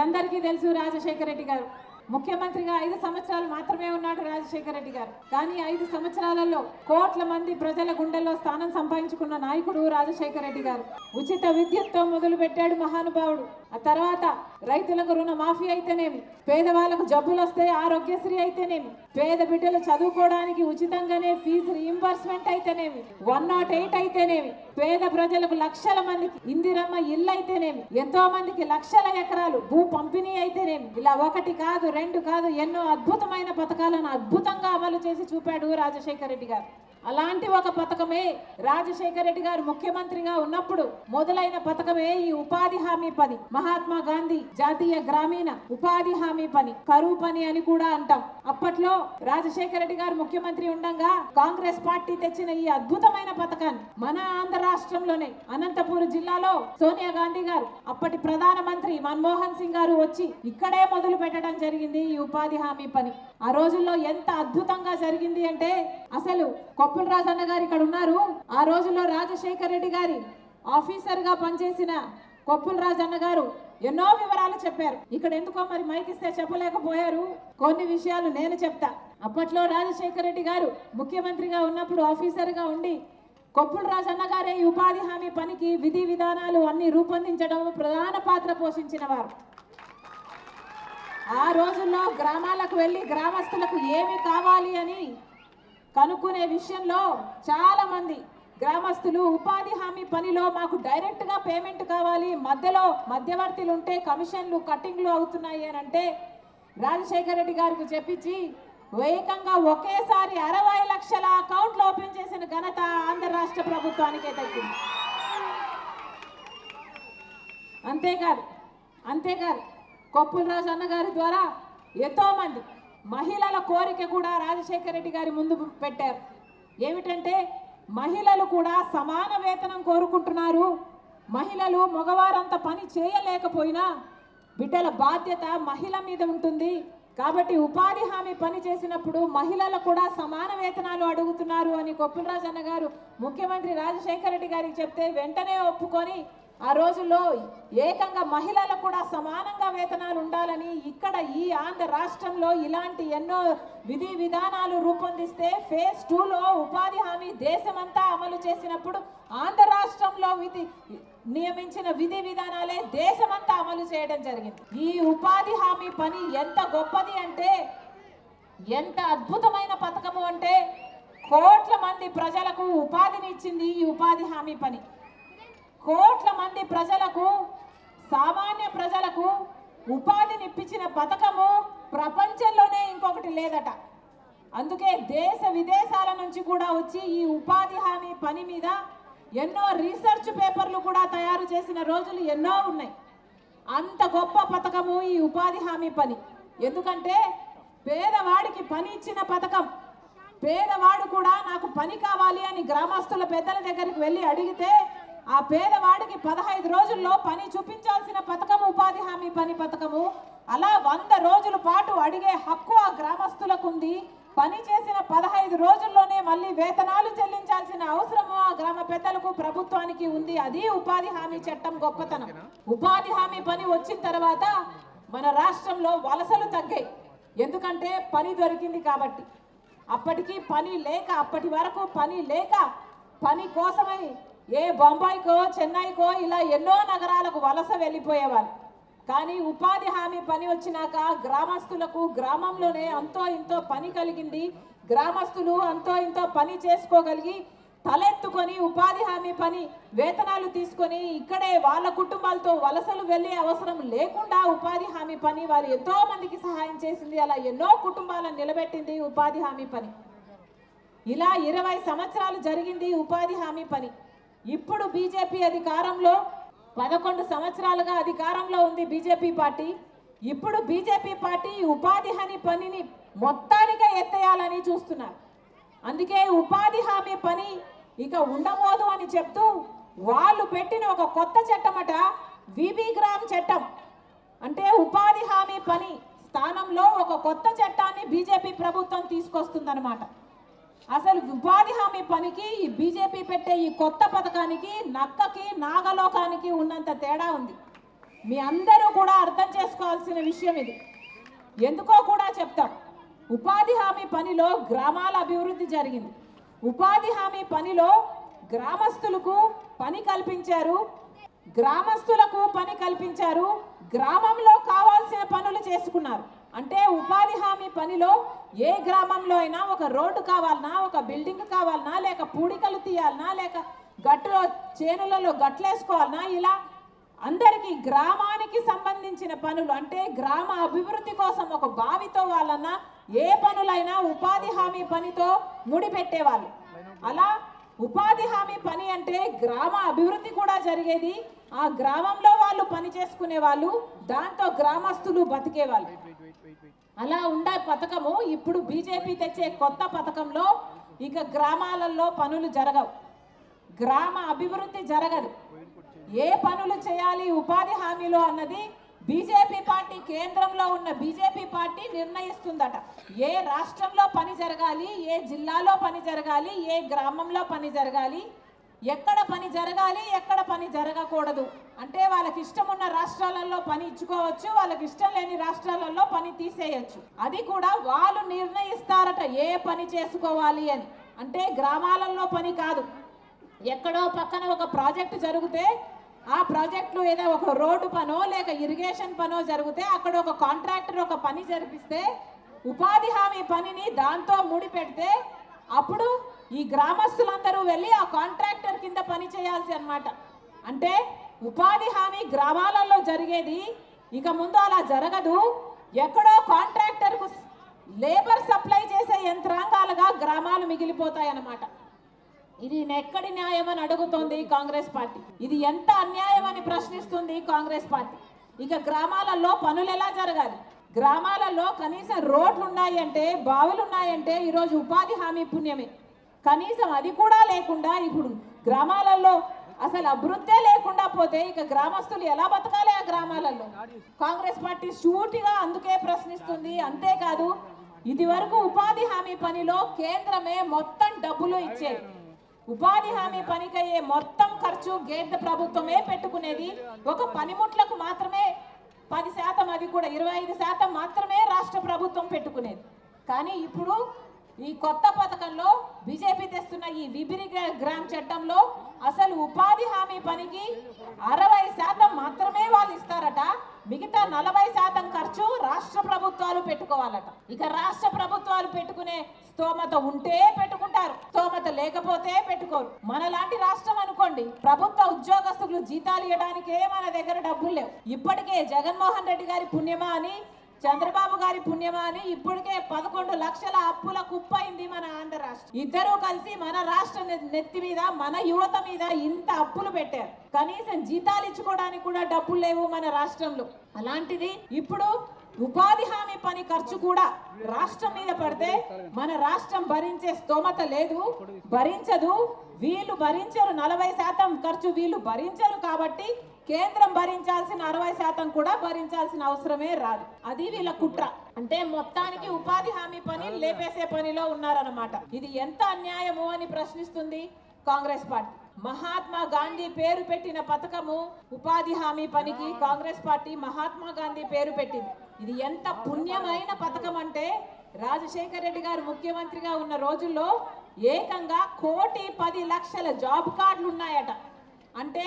అందరికీ తెలుసు రాజశేఖర రెడ్డి గారు ముఖ్యమంత్రిగా 5 సంవత్సరాలు మాత్రమే ఉన్నాడు రాజశేఖర రెడ్డి గారు. కానీ 5 సంవత్సరాలలో కోట్ల మంది ప్రజల గుండెల్లో స్థానం సంపాదించుకున్న నాయకుడు రాజశేఖర రెడ్డి గారు. ఉచిత విద్యుత్తో మొదలు పెట్టాడు మహానుభావుడు. ఆ తర్వాత రైతులకు రుణమాఫీ అయితేనేమి, పేదవాళ్లకు జబ్బులు వస్తే ఆరోగ్యశ్రీ అయితేనేమి, పేద బిడ్డలు చదువుకోవడానికి ఉచితంగానే ఫీజు రీయింబర్స్మెంట్ అయితేనేమి, 108 అయితేనేమి, పేద ప్రజలకు లక్షల మందికి ఇందిరమ్మ ఇల్లు అయితేనేమి, ఎంతో మందికి లక్షల ఎకరాలు భూ పంపిణీ అయితేనేమి, ఇలా 1 కాదు 2 కాదు ఎన్నో అద్భుతమైన పథకాలను అద్భుతంగా అమలు చేసి చూపాడు రాజశేఖర రెడ్డి గారు. అలాంటి ఒక పథకమే రాజశేఖర రెడ్డి గారు ముఖ్యమంత్రిగా ఉన్నప్పుడు మొదలైన పథకమే ఈ ఉపాధి హామీ పని. మహాత్మా గాంధీ జాతీయ గ్రామీణ ఉపాధి హామీ పని, కరువు పని అని కూడా అంటాం. అప్పట్లో రాజశేఖర రెడ్డి గారు ముఖ్యమంత్రి ఉండగా కాంగ్రెస్ పార్టీ తెచ్చిన ఈ అద్భుతమైన పథకాన్ని మన ఆంధ్ర రాష్ట్రంలోనే అనంతపురం జిల్లాలో సోనియా గాంధీ గారు, అప్పటి ప్రధానమంత్రి మన్మోహన్ సింగ్ గారు వచ్చి ఇక్కడే మొదలు పెట్టడం జరిగింది ఈ ఉపాధి హామీ పని. ఆ రోజుల్లో ఎంత అద్భుతంగా జరిగింది అంటే అసలు కొప్పుల రాజన్న గారు ఇక్కడ ఉన్నారు. ఆ రోజుల్లో రాజశేఖర రెడ్డి గారి ఆఫీసర్ గా పనిచేసిన కొప్పుల రాజన్న గారు ఎన్నో వివరాలు చెప్పారు. ఇక్కడ ఎందుకో మరి మైక్ ఇస్తే చెప్పలేకపోయారు. కొన్ని విషయాలు నేను చెప్తా. అప్పట్లో రాజశేఖర రెడ్డి గారు ముఖ్యమంత్రిగా ఉన్నప్పుడు ఆఫీసర్ గా ఉండి కొప్పుల రాజన్న గారే ఈ ఉపాధి హామీ పనికి విధి విధానాలు అన్ని రూపొందించడం ప్రధాన పాత్ర పోషించిన వారు. ఆ రోజుల్లో గ్రామాలకు వెళ్ళి గ్రామస్తులకు ఏమి కావాలి అని కనుక్కునే విషయంలో చాలా మంది గ్రామస్తులు ఉపాధి హామీ పనిలో మాకు డైరెక్ట్ గా పేమెంట్ కావాలి, మధ్యలో మధ్యవర్తులు ఉంటే కమిషన్లు కట్టింగ్లు అవుతున్నాయి అని అంటే రాజశేఖర రెడ్డి గారికి చెప్పించి ఏకంగా ఒకేసారి 60 లక్షల అకౌంట్లు ఓపెన్ చేసిన ఘనత ఆంధ్ర రాష్ట్ర ప్రభుత్వానికే దక్కింది. అంతేకాదు కొప్పుల రాజన్న గారి ద్వారా ఎంతో మంది మహిళల కోరిక కూడా రాజశేఖర రెడ్డి గారి ముందు పెట్టారు. ఏమిటంటే మహిళలు కూడా సమాన వేతనం కోరుకుంటున్నారు. మహిళలు మగవారంత పని చేయలేకపోయినా బిడ్డల బాధ్యత మహిళ మీద ఉంటుంది కాబట్టి ఉపాధి హామీ పని చేసినప్పుడు మహిళలు కూడా సమాన వేతనాలు అడుగుతున్నారు అని కొప్పుల రాజన్న గారు ముఖ్యమంత్రి రాజశేఖర రెడ్డి గారికి చెప్తే వెంటనే ఒప్పుకొని ఆ రోజుల్లో ఏకంగా మహిళలకు కూడా సమానంగా వేతనాలు ఉండాలని ఇక్కడ ఈ ఆంధ్ర రాష్ట్రంలో ఇలాంటి ఎన్నో విధి విధానాలు రూపొందిస్తే ఫేజ్ 2లో ఉపాధి హామీ దేశమంతా అమలు చేసినప్పుడు ఆంధ్ర రాష్ట్రంలో నియమించిన విధి విధానాలే దేశమంతా అమలు చేయడం జరిగింది. ఈ ఉపాధి హామీ పని ఎంత గొప్పది అంటే ఎంత అద్భుతమైన పథకము అంటే కోట్ల మంది ప్రజలకు ఉపాధిని ఇచ్చింది ఈ ఉపాధి హామీ పని. కోట్ల మంది ప్రజలకు, సామాన్య ప్రజలకు ఉపాధిని ఇప్పించిన పథకము ప్రపంచంలోనే ఇంకొకటి లేదట. అందుకే దేశ విదేశాల నుంచి కూడా వచ్చి ఈ ఉపాధి హామీ పని మీద ఎన్నో రీసెర్చ్ పేపర్లు కూడా తయారు చేసిన రోజులు ఎన్నో ఉన్నాయి. అంత గొప్ప పథకము ఈ ఉపాధి హామీ పని. ఎందుకంటే పేదవాడికి పని ఇచ్చిన పథకం. పేదవాడు కూడా నాకు పని కావాలి అని గ్రామస్తుల పెద్దల దగ్గరికి వెళ్ళి అడిగితే ఆ పేదవాడికి 15 రోజుల్లో పని చూపించాల్సిన పథకం ఉపాధి హామీ పని పథకము. అలా 100 రోజుల పాటు అడిగే హక్కు ఆ గ్రామస్తులకు ఉంది. పని చేసిన 15 రోజుల్లోనే మళ్ళీ వేతనాలు చెల్లించాల్సిన అవసరము ఆ గ్రామ పెద్దలకు ప్రభుత్వానికి ఉంది. అది ఉపాధి హామీ చట్టం గొప్పతనం. ఉపాధి హామీ పని వచ్చిన తర్వాత మన రాష్ట్రంలో వలసలు తగ్గాయి. ఎందుకంటే పని దొరికింది కాబట్టి. అప్పటికి పని లేక, అప్పటి వరకు పని లేక పని కోసమై ఏ బొంబాయికో చెన్నైకో ఇలా ఎన్నో నగరాలకు వలస వెళ్ళిపోయేవారు. కానీ ఉపాధి హామీ పని వచ్చినాక గ్రామస్తులకు గ్రామంలోనే అంతో ఇంతో పని కలిగింది. గ్రామస్తులు అంతో ఇంతో పని చేసుకోగలిగి తలెత్తుకొని ఉపాధి హామీ పని వేతనాలు తీసుకొని ఇక్కడే వాళ్ళ కుటుంబాలతో వలసలు వెళ్ళే అవసరం లేకుండా ఉపాధి హామీ పని వారు ఎంతో మందికి సహాయం చేసింది. అలా ఎన్నో కుటుంబాలను నిలబెట్టింది ఉపాధి హామీ పని. ఇలా 20 సంవత్సరాలు జరిగింది ఉపాధి హామీ పని. ఇప్పుడు బీజేపీ అధికారంలో 11 సంవత్సరాలుగా అధికారంలో ఉంది బీజేపీ పార్టీ. ఇప్పుడు బీజేపీ పార్టీ ఉపాధి హామీ పనిని మొత్తానిగా ఎత్తేయాలని చూస్తున్నారు. అందుకే ఉపాధి హామీ పని ఇక ఉండబోదు అని చెప్తూ వాళ్ళు పెట్టిన ఒక కొత్త చట్టమట, విబి గ్రామ్ చట్టం. అంటే ఉపాధి హామీ పని స్థానంలో ఒక కొత్త చట్టాన్ని బీజేపీ ప్రభుత్వం తీసుకొస్తుందన్నమాట. అసలు ఉపాధి హామీ పనికి ఈ బీజేపీ పెట్టే ఈ కొత్త పథకానికి నక్కకి నాగలోకానికి ఉన్నంత తేడా ఉంది. మీ అందరూ కూడా అర్థం చేసుకోవాల్సిన విషయం ఇది. ఎందుకో కూడా చెప్తాం. ఉపాధి హామీ పనిలో గ్రామాల అభివృద్ధి జరిగింది. ఉపాధి హామీ పనిలో గ్రామస్తులకు పని కల్పించారు. గ్రామంలో కావాల్సిన పనులు చేసుకున్నారు. అంటే ఉపాధి హామీ పనిలో ఏ గ్రామంలో అయినా ఒక రోడ్డు కావాలన్నా, ఒక బిల్డింగ్ కావాలన్నా, లేక పూడికలు తీయాలన్నా, లేక గట్టులో చేనులలో గట్లేసుకోవాలన్నా, ఇలా అందరికీ గ్రామానికి సంబంధించిన పనులు, అంటే గ్రామ అభివృద్ధి కోసం ఒక బావితో వాళ్ళన్నా ఏ పనులైనా ఉపాధి హామీ పనితో ముడిపెట్టేవాళ్ళు. అలా ఉపాధి హామీ పని అంటే గ్రామ అభివృద్ధి కూడా జరిగేది. ఆ గ్రామంలో వాళ్ళు పని చేసుకునే వాళ్ళు, దాంతో గ్రామస్తులు బతికేవాళ్ళు. అలా ఉండే పథకము ఇప్పుడు బీజేపీ తెచ్చే కొత్త పథకంలో ఇక గ్రామాలలో పనులు జరగవు, గ్రామ అభివృద్ధి జరగదు. ఏ పనులు చేయాలి ఉపాధి హామీలో అన్నది బీజేపీ పార్టీ, కేంద్రంలో ఉన్న బీజేపీ పార్టీ నిర్ణయిస్తుందట. ఏ రాష్ట్రంలో పని జరగాలి, ఏ జిల్లాలో పని జరగాలి, ఏ గ్రామంలో పని జరగాలి, ఎక్కడ పని జరగాలి, ఎక్కడ పని జరగకూడదు. అంటే వాళ్ళకి ఇష్టం ఉన్న రాష్ట్రాలలో పని ఇచ్చుకోవచ్చు, వాళ్ళకి ఇష్టం లేని రాష్ట్రాలలో పని తీసేయచ్చు. అది కూడా వాళ్ళు నిర్ణయిస్తారట ఏ పని చేసుకోవాలి అని. అంటే గ్రామాలలో పని కాదు. ఎక్కడో పక్కన ఒక ప్రాజెక్టు జరిగితే ఆ ప్రాజెక్టులో ఏదో ఒక రోడ్డు పనో లేక ఇరిగేషన్ పనో జరిగితే అక్కడ ఒక కాంట్రాక్టర్ ఒక పని జరిపిస్తే ఉపాధి హామీ పనిని దాంతో ముడిపెడితే అప్పుడు ఈ గ్రామస్తులందరూ వెళ్ళి ఆ కాంట్రాక్టర్ కింద పని చేయాల్సి అన్నమాట. అంటే ఉపాధి హామీ గ్రామాలలో జరిగేది ఇక ముందు అలా జరగదు. ఎక్కడో కాంట్రాక్టర్కు లేబర్ సప్లై చేసే యంత్రాంగాలుగా గ్రామాలు మిగిలిపోతాయన్నమాట. ఇది ఎక్కడి న్యాయం అని అడుగుతోంది కాంగ్రెస్ పార్టీ. ఇది ఎంత అన్యాయం అని ప్రశ్నిస్తుంది కాంగ్రెస్ పార్టీ. ఇక గ్రామాలలో పనులు ఎలా జరగాలి? గ్రామాలలో కనీసం రోడ్లు ఉన్నాయంటే, బావులు ఉన్నాయంటే ఈరోజు ఉపాధి హామీ పుణ్యమే. కనీసం అది కూడా లేకుండా ఇప్పుడు గ్రామాలలో అసలు అభివృద్ధే లేకుండా పోతే ఇక గ్రామస్తులు ఎలా బతకాలి ఆ గ్రామాలలో? కాంగ్రెస్ పార్టీ సూటిగా అందుకే ప్రశ్నిస్తుంది. అంతేకాదు, ఇది వరకు ఉపాధి హామీ పనిలో కేంద్రమే మొత్తం డబ్బులు ఇచ్చేది. ఉపాధి హామీ పనికయ్యే మొత్తం ఖర్చు కేంద్ర ప్రభుత్వమే పెట్టుకునేది. ఒక పనిముట్లకు మాత్రమే 10%, అది కూడా 25% మాత్రమే రాష్ట్ర ప్రభుత్వం పెట్టుకునేది. కానీ ఇప్పుడు ఈ కొత్త పథకంలో బీజేపీ తెస్తున్న ఈ విబిరి గ్రామ్ చట్టంలో అసలు ఉపాధి హామీ పనికి 60% మాత్రమే వాళ్ళు ఇస్తారట. మిగతా 40% ఖర్చు రాష్ట్ర ప్రభుత్వాలు పెట్టుకోవాలట. ఇక రాష్ట్ర ప్రభుత్వాలు పెట్టుకునే స్తోమత ఉంటే పెట్టుకుంటారు, స్తోమత లేకపోతే పెట్టుకోరు. మనలాంటి రాష్ట్రం అనుకోండి, ప్రభుత్వ ఉద్యోగస్తులు జీతాలు ఇవ్వడానికే మన దగ్గర డబ్బులు లేవు. ఇప్పటికే జగన్మోహన్ రెడ్డి గారి పుణ్యమా అని, చంద్రబాబు గారి పుణ్యమా అని ఇప్పటికే 11 లక్షల అప్పుల కుప్పైంది మన ఆంధ్ర రాష్ట్రం. ఇద్దరూ కలిసి మన రాష్ట్ర నెత్తి మీద, మన యువత మీద ఇంత అప్పులు పెట్టారు. కనీసం జీతాలు ఇచ్చుకోవడానికి కూడా డబ్బులు లేవు మన రాష్ట్రంలో. అలాంటిది ఇప్పుడు ఉపాధి హామీ పని ఖర్చు కూడా రాష్ట్రం మీద పడితే మన రాష్ట్రం భరించే స్తోమత లేదు, భరించదు. వీళ్ళు భరించరు, 40% ఖర్చు వీళ్ళు భరించరు. కాబట్టి కేంద్రం భరించాల్సిన 60% కూడా భరించాల్సిన అవసరమే రాదు. అది వీళ్ళ కుట్ర. అంటే మొత్తానికి ఉపాధి హామీ పని లేపేసే పనిలో ఉన్నారన్నమాట. ఇది ఎంత అన్యాయము అని ప్రశ్నిస్తుంది కాంగ్రెస్ పార్టీ. మహాత్మా గాంధీ పేరు పెట్టిన పథకము ఉపాధి హామీ పనికి కాంగ్రెస్ పార్టీ మహాత్మా గాంధీ పేరు పెట్టింది. ఇది ఎంత పుణ్యమైన పథకం అంటే రాజశేఖర రెడ్డి గారు ముఖ్యమంత్రిగా ఉన్న రోజుల్లో ఏకంగా 1,10,00,000 జాబ్ కార్డులు ఉన్నాయట. అంటే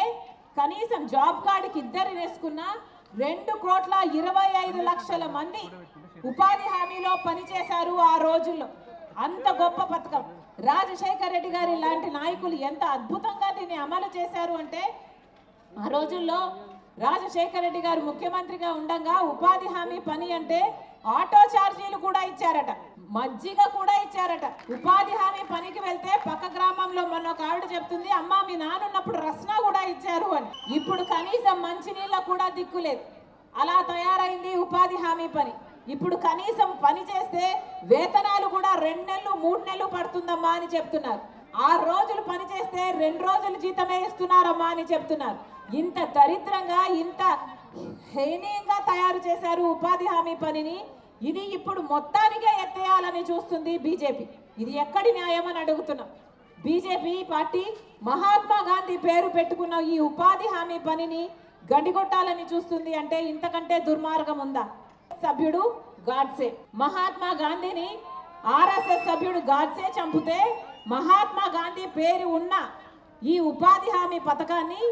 కనీసం జాబ్ కార్డుకి ఇద్దరు వేసుకున్న 2,25,00,000 మంది ఉపాధి హామీలో పనిచేశారు ఆ రోజుల్లో. అంత గొప్ప పథకం. రాజశేఖర రెడ్డి గారి లాంటి నాయకులు ఎంత అద్భుతంగా దీన్ని అమలు చేశారు అంటే, ఆ రోజుల్లో రాజశేఖర రెడ్డి గారు ముఖ్యమంత్రిగా ఉండగా ఉపాధి హామీ పని అంటే ఆటో ఛార్జీలు కూడా ఇచ్చారట, మజ్జిగ కూడా ఇచ్చారట. ఉపాధి హామీ పనికి వెళ్తే పక్క గ్రామంలో మొన్న ఒక ఆవిడ చెప్తుంది, అమ్మ మీ నానున్నప్పుడు రస్నా కూడా ఇచ్చారు అని. ఇప్పుడు కనీసం మంచినీళ్ళ కూడా దిక్కులేదు. అలా తయారైంది ఉపాధి హామీ పని. ఇప్పుడు కనీసం పని చేస్తే వేతనాలు కూడా 2 నెలలు 3 నెలలు పడుతుందమ్మా అని చెప్తున్నారు. 6 రోజులు పని చేస్తే 2 రోజులు జీతమే ఇస్తున్నారమ్మా అని చెప్తున్నారు. ఇంత దరిద్రంగా, ఇంత హేనీయంగా తయారు చేశారు ఉపాధి హామీ పనిని. ఇది ఇప్పుడు మొత్తానికే ఎత్తేయాలని చూస్తుంది బీజేపీ. ఇది ఎక్కడి న్యాయం అని అడుగుతున్నాం. బీజేపీ పార్టీ మహాత్మా గాంధీ పేరు పెట్టుకున్న ఈ ఉపాధి హామీ పనిని గడిగొట్టాలని చూస్తుంది అంటే ఇంతకంటే దుర్మార్గం ఉందా? సభ్యుడు గాడ్సే, మహాత్మా గాంధీని ఆర్ఎస్ఎస్ సభ్యుడు గాడ్సే చంపితే మహాత్మా గాంధీ పేరు ఉన్న ఈ ఉపాధి హామీ పథకాన్ని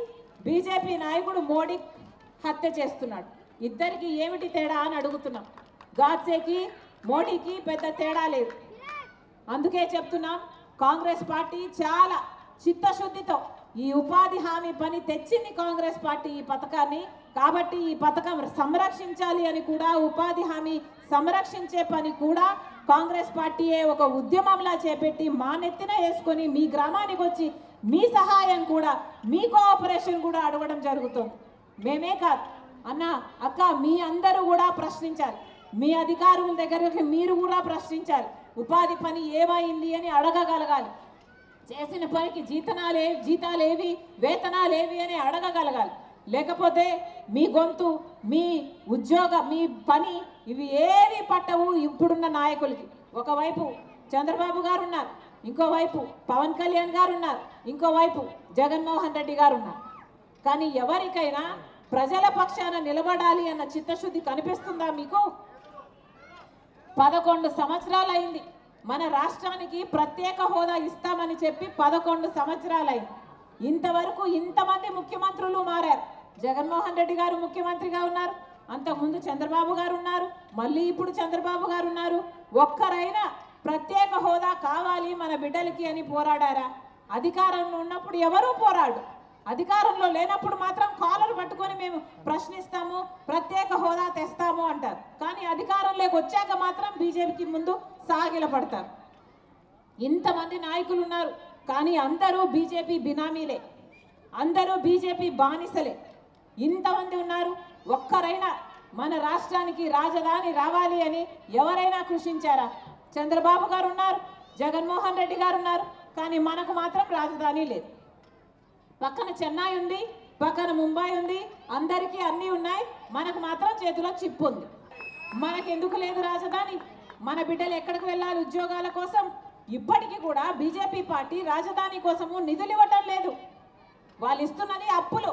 బీజేపీ నాయకుడు మోడీ హత్య చేస్తున్నాడు. ఇద్దరికి ఏమిటి తేడా అని అడుగుతున్నాం. గాడ్సేకి మోడీకి పెద్ద తేడా లేదు. అందుకే చెప్తున్నాం, కాంగ్రెస్ పార్టీ చాలా చిత్తశుద్ధితో ఈ ఉపాధి హామీ పని తెచ్చింది కాంగ్రెస్ పార్టీ ఈ పథకాన్ని. కాబట్టి ఈ పథకం సంరక్షించాలి అని కూడా, ఉపాధి హామీ సంరక్షించే పని కూడా కాంగ్రెస్ పార్టీయే ఒక ఉద్యమంలా చేపట్టి మా నెత్తిన వేసుకొని మీ గ్రామానికి వచ్చి మీ సహాయం కూడా, మీ కోఆపరేషన్ కూడా అడగడం జరుగుతుంది. మేమే కాదు అన్న అక్క, మీ అందరూ కూడా ప్రశ్నించాలి. మీ అధికారుల దగ్గరికి మీరు కూడా ప్రశ్నించాలి. ఉపాధి పని ఏమైంది అని అడగగలగాలి. చేసిన పనికి జీతాలేవి, వేతనాలేవి అని అడగగలగాలి. లేకపోతే మీ గొంతు, మీ ఉద్యోగ, మీ పని ఇవి ఏవి పట్టవు ఇప్పుడున్న నాయకులకి. ఒకవైపు చంద్రబాబు గారు ఉన్నారు, ఇంకోవైపు పవన్ కళ్యాణ్ గారు ఉన్నారు, ఇంకోవైపు జగన్మోహన్ రెడ్డి గారు ఉన్నారు. కానీ ఎవరికైనా ప్రజల పక్షాన నిలబడాలి అన్న చిత్తశుద్ధి కనిపిస్తుందా మీకు? 11 సంవత్సరాలు అయింది మన రాష్ట్రానికి ప్రత్యేక హోదా ఇస్తామని చెప్పి 11 సంవత్సరాలైంది. ఇంతవరకు ఇంతమంది ముఖ్యమంత్రులు మారారు. జగన్మోహన్ రెడ్డి గారు ముఖ్యమంత్రిగా ఉన్నారు, అంతకుముందు చంద్రబాబు గారు ఉన్నారు, మళ్ళీ ఇప్పుడు చంద్రబాబు గారు ఉన్నారు. ఒక్కరైనా ప్రత్యేక హోదా కావాలి మన బిడ్డలకి అని పోరాడారా? అధికారంలో ఉన్నప్పుడు ఎవరూ పోరాడు, అధికారంలో లేనప్పుడు మాత్రం కాలర్ పట్టుకొని మేము ప్రశ్నిస్తాము, ప్రత్యేక హోదా తెస్తాము అంటారు. కానీ అధికారంలోకి వచ్చాక మాత్రం బీజేపీకి ముందు సాగిలపడతారు. ఇంతమంది నాయకులు ఉన్నారు, కానీ అందరూ బీజేపీ బినామీలే, అందరూ బీజేపీ బానిసలే. ఇంతమంది ఉన్నారు, ఒక్కరైనా మన రాష్ట్రానికి రాజధాని రావాలి అని ఎవరైనా కృషించారా? చంద్రబాబు గారు ఉన్నారు, జగన్మోహన్ రెడ్డి గారు ఉన్నారు, కానీ మనకు మాత్రం రాజధాని లేదు. పక్కన చెన్నై ఉంది, పక్కన ముంబై ఉంది, అందరికీ అన్నీ ఉన్నాయి, మనకు మాత్రం చేతిలో చిప్పు ఉంది. మనకెందుకు లేదు రాజధాని? మన బిడ్డలు ఎక్కడికి వెళ్ళాలి ఉద్యోగాల కోసం? ఇప్పటికీ కూడా బీజేపీ పార్టీ రాజధాని కోసము నిధులు ఇవ్వటం లేదు. వాళ్ళు ఇస్తున్నది అప్పులు.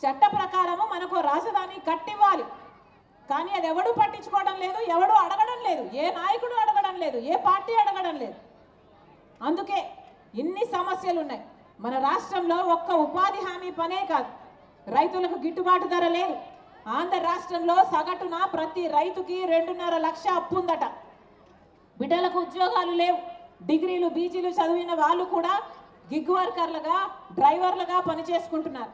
చట్ట ప్రకారము మనకు రాజధాని కట్టివ్వాలి, కానీ అది ఎవడు పట్టించుకోవడం లేదు, ఎవడు అడగడం లేదు, ఏ నాయకుడు అడగడం లేదు, ఏ పార్టీ అడగడం లేదు. అందుకే ఇన్ని సమస్యలు ఉన్నాయి మన రాష్ట్రంలో. ఒక్క ఉపాధి హామీ పనే కాదు, రైతులకు గిట్టుబాటు ధర లేదు. ఆంధ్ర రాష్ట్రంలో సగటున ప్రతి రైతుకి 2.5 లక్షల అప్పు ఉందట. బిడ్డలకు ఉద్యోగాలు లేవు. డిగ్రీలు బీజీలు చదివిన వాళ్ళు కూడా గిగ్ వర్కర్లుగా, డ్రైవర్లుగా పనిచేసుకుంటున్నారు.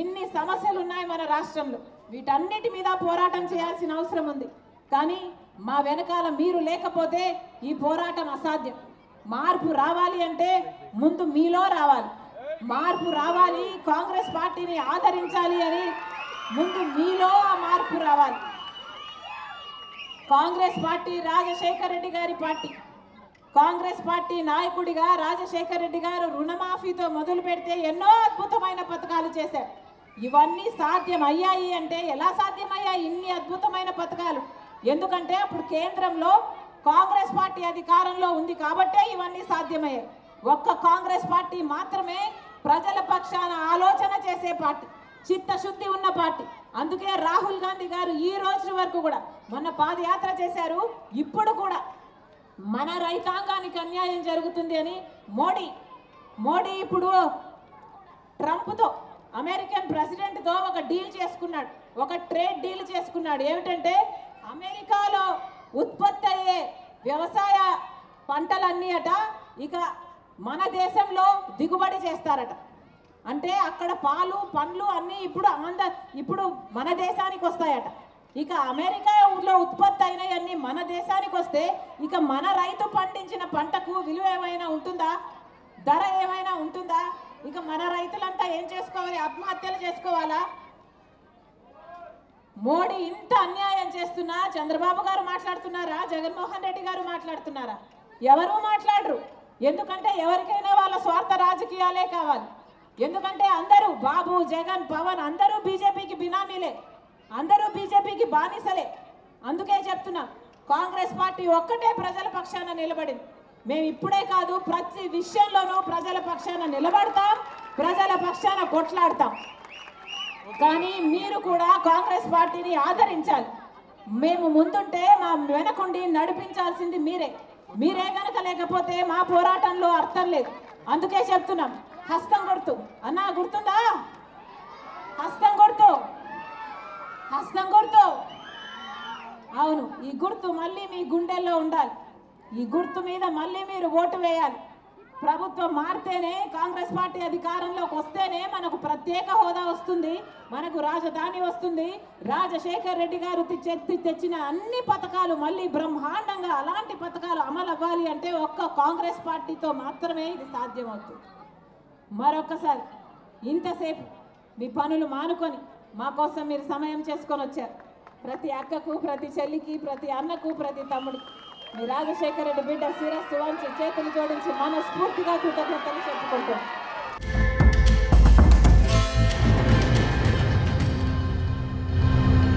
ఇన్ని సమస్యలు ఉన్నాయి మన రాష్ట్రంలో. వీటన్నిటి మీద పోరాటం చేయాల్సిన అవసరం ఉంది. కానీ మా వెనకాల మీరు లేకపోతే ఈ పోరాటం అసాధ్యం. మార్పు రావాలి అంటే ముందు మీలో రావాలి. మార్పు రావాలి, కాంగ్రెస్ పార్టీని ఆదరించాలి అని ముందు మీలో ఆ మార్పు రావాలి. కాంగ్రెస్ పార్టీ రాజశేఖర రెడ్డి గారి పార్టీ. కాంగ్రెస్ పార్టీ నాయకుడిగా రాజశేఖర రెడ్డి గారు రుణమాఫీతో మొదలు పెడితే ఎన్నో అద్భుతమైన పథకాలు చేశారు. ఇవన్నీ సాధ్యం అయ్యాయి అంటే ఎలా సాధ్యమయ్యాయి ఇన్ని అద్భుతమైన పథకాలు? ఎందుకంటే అప్పుడు కేంద్రంలో కాంగ్రెస్ పార్టీ అధికారంలో ఉంది కాబట్టే ఇవన్నీ సాధ్యమయ్యాయి. ఒక్క కాంగ్రెస్ పార్టీ మాత్రమే ప్రజల పక్షాన ఆలోచన చేసే పార్టీ, చిత్తశుద్ధి ఉన్న పార్టీ. అందుకే రాహుల్ గాంధీ గారు ఈ రోజు వరకు కూడా, మొన్న పాదయాత్ర చేశారు, ఇప్పుడు కూడా మన రైతాంగానికి అన్యాయం జరుగుతుంది అని మోడీ ఇప్పుడు ట్రంప్తో, అమెరికన్ ప్రెసిడెంట్తో ఒక డీల్ చేసుకున్నాడు, ఒక ట్రేడ్ డీల్ చేసుకున్నాడు. ఏమిటంటే అమెరికాలో ఉత్పత్తి అయ్యే వ్యవసాయ పంటలన్నీ అట ఇక మన దేశంలో దిగుబడి చేస్తారట. అంటే అక్కడ పాలు, పండ్లు అన్నీ ఇప్పుడు మన దేశానికి వస్తాయట. ఇక అమెరికాలో ఉత్పత్తి అయినవన్నీ మన దేశానికి వస్తే ఇక మన రైతు పండించిన పంటకు విలువ ఏమైనా ఉంటుందా? ధర ఏమైనా ఉంటుందా? ఇక మన రైతులంతా ఏం చేసుకోవాలి? ఆత్మహత్యలు చేసుకోవాలా? మోడీ ఇంత అన్యాయం చేస్తున్నా చంద్రబాబు గారు మాట్లాడుతున్నారా? జగన్మోహన్ రెడ్డి గారు మాట్లాడుతున్నారా? ఎవరు మాట్లాడరు. ఎందుకంటే ఎవరికైనా వాళ్ళ స్వార్థ రాజకీయాలే కావాలి. ఎందుకంటే అందరూ బాబు, జగన్, పవన్ అందరూ బీజేపీకి బినామీలే, అందరూ బీజేపీకి బానిసలే. అందుకే చెప్తున్నా, కాంగ్రెస్ పార్టీ ఒక్కటే ప్రజల పక్షాన నిలబడింది. మేము ఇప్పుడే కాదు, ప్రతి విషయంలోనూ ప్రజల పక్షాన నిలబడతాం, ప్రజల పక్షాన కొట్లాడతాం. కానీ మీరు కూడా కాంగ్రెస్ పార్టీని ఆదరించాలి. మేము ముందుంటే మా వెనకుండి నడిపించాల్సింది మీరే కనుక లేకపోతే మా పోరాటంలో అర్థం లేదు. అందుకే చెప్తున్నాం, హస్తం గుర్తు అన్నా, గుర్తుందా? హస్తం గుర్తు. అవును, ఈ గుర్తు మళ్ళీ మీ గుండెల్లో ఉండాలి. ఈ గుర్తు మీద మళ్ళీ మీరు ఓటు వేయాలి. ప్రభుత్వం మారితేనే, కాంగ్రెస్ పార్టీ అధికారంలోకి వస్తేనే మనకు ప్రత్యేక హోదా వస్తుంది, మనకు రాజధాని వస్తుంది. రాజశేఖర్ రెడ్డి గారు తెచ్చిన అన్ని పథకాలు మళ్ళీ బ్రహ్మాండంగా అలాంటి పథకాలు అమలు అవ్వాలి అంటే ఒక్క కాంగ్రెస్ పార్టీతో మాత్రమే ఇది సాధ్యమవుతుంది. మరొకసారి ఇంతసేపు మీ పనులు మానుకొని మా కోసం మీరు సమయం చేసుకొని వచ్చారు. ప్రతి అక్కకు, ప్రతి చెల్లికి, ప్రతి అన్నకు, ప్రతి తమ్ముడికి మీ రాజశేఖర రెడ్డి బిడ్డ శిరస్సు వంచి చేతులు జోడించి మనస్ఫూర్తిగా కృతజ్ఞతలు చెప్పుకుంటాం.